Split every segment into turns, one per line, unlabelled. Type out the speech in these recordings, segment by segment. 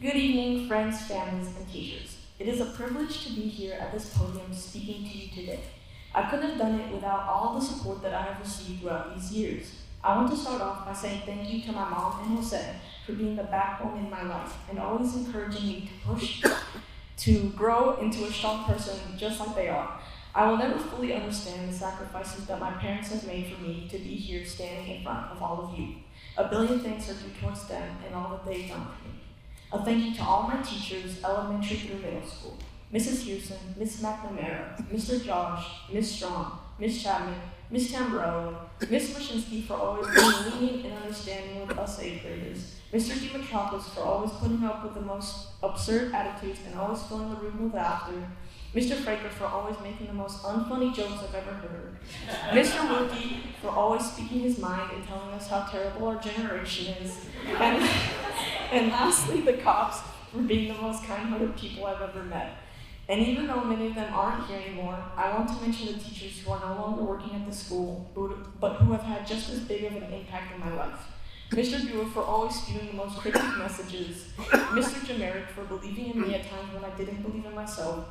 Good evening, friends, families, and teachers. It is a privilege to be here at this podium speaking to you today. I couldn't have done it without all the support that I have received throughout these years. I want to start off by saying thank you to my mom and Jose for being the backbone in my life and always encouraging me to push to grow into a strong person just like they are. I will never fully understand the sacrifices that my parents have made for me to be here standing in front of all of you. A billion thanks are due towards them and all that they've done for me. A thank you to all my teachers, elementary through middle school. Mrs. Houston, Miss McNamara, Mr. Josh, Miss Strong, Miss Chapman, Miss Tambrello, Miss Mashinsky for always being lenient and understanding with us 8th graders, Mr. Dimitropoulos for always putting up with the most absurd attitudes and always filling the room with laughter, Mr. Fraker for always making the most unfunny jokes I've ever heard, Mr. Wilkie for always speaking his mind and telling us how terrible our generation is, and lastly, the cops for being the most kind-hearted people I've ever met. And even though many of them aren't here anymore, I want to mention the teachers who are no longer working at the school, but who have had just as big of an impact in my life. Mr. Dewar for always spewing the most cryptic messages, Mr. Jameric for believing in me at times when I didn't believe in myself,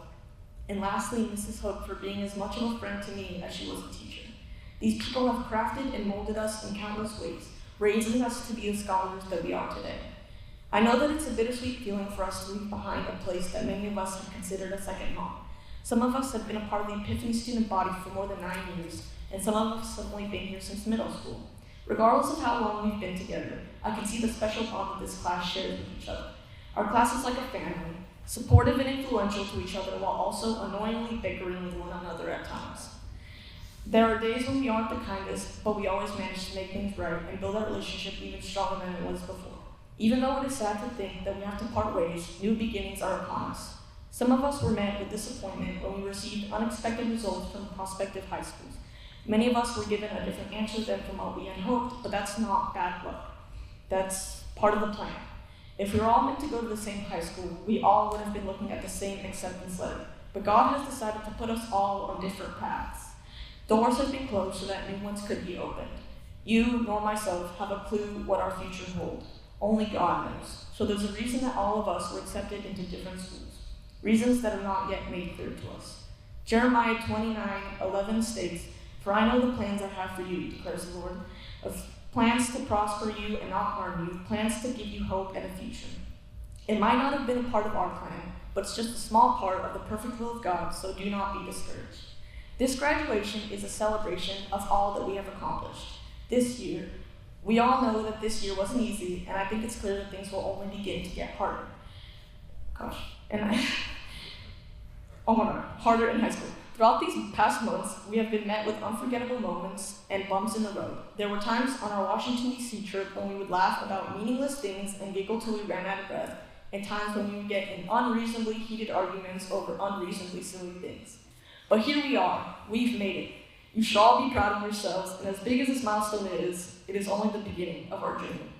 and lastly, Mrs. Hook for being as much of a friend to me as she was a teacher. These people have crafted and molded us in countless ways, raising us to be the scholars that we are today. I know that it's a bittersweet feeling for us to leave behind a place that many of us have considered a second home. Some of us have been a part of the Epiphany student body for more than 9 years, and some of us have only been here since middle school. Regardless of how long we've been together, I can see the special bond that this class shares with each other. Our class is like a family, supportive and influential to each other while also annoyingly bickering with one another at times. There are days when we aren't the kindest, but we always manage to make things right and build our relationship even stronger than it was before. Even though it is sad to think that we have to part ways, new beginnings are upon us. Some of us were met with disappointment when we received unexpected results from prospective high schools. Many of us were given a different answer than from what we had hoped, but that's not bad luck. That's part of the plan. If we were all meant to go to the same high school, we all would have been looking at the same acceptance letter. But God has decided to put us all on different paths. Doors have been closed so that new ones could be opened. You, nor myself, have a clue what our future holds. Only God knows. So there's a reason that all of us were accepted into different schools. Reasons that are not yet made clear to us. Jeremiah 29:11 states, "For I know the plans I have for you, declares the Lord, of plans to prosper you and not harm you, plans to give you hope and a future." It might not have been a part of our plan, but it's just a small part of the perfect will of God, so do not be discouraged. This graduation is a celebration of all that we have accomplished. This year, we all know that this year wasn't easy, and I think it's clear that things will only begin to get harder. Harder in high school. Throughout these past months, we have been met with unforgettable moments and bumps in the road. There were times on our Washington, D.C. trip when we would laugh about meaningless things and giggle till we ran out of breath, and times when we would get in unreasonably heated arguments over unreasonably silly things. But here we are. We've made it. You should all be proud of yourselves, and as big as this milestone is, it is only the beginning of our journey.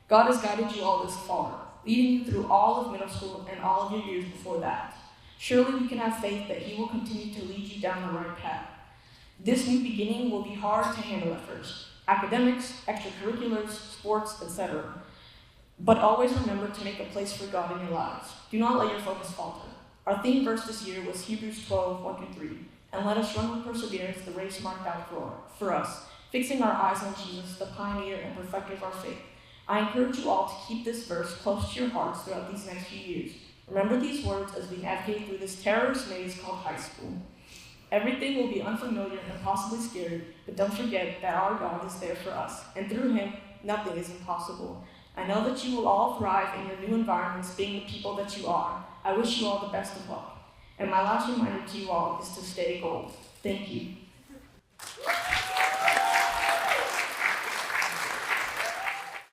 God has guided you all this far, leading you through all of middle school and all of your years before that. Surely we can have faith that He will continue to lead you down the right path. This new beginning will be hard to handle at first. Academics, extracurriculars, sports, etc. But always remember to make a place for God in your lives. Do not let your focus falter. Our theme verse this year was Hebrews 12:1-3. And let us run with perseverance the race marked out for us, fixing our eyes on Jesus, the pioneer and perfecter of our faith. I encourage you all to keep this verse close to your hearts throughout these next few years. Remember these words as we navigate through this terrorist maze called high school. Everything will be unfamiliar and possibly scary, but don't forget that our God is there for us, and through Him, nothing is impossible. I know that you will all thrive in your new environments, being the people that you are. I wish you all the best of luck. And my last reminder to you all is to stay gold. Thank you.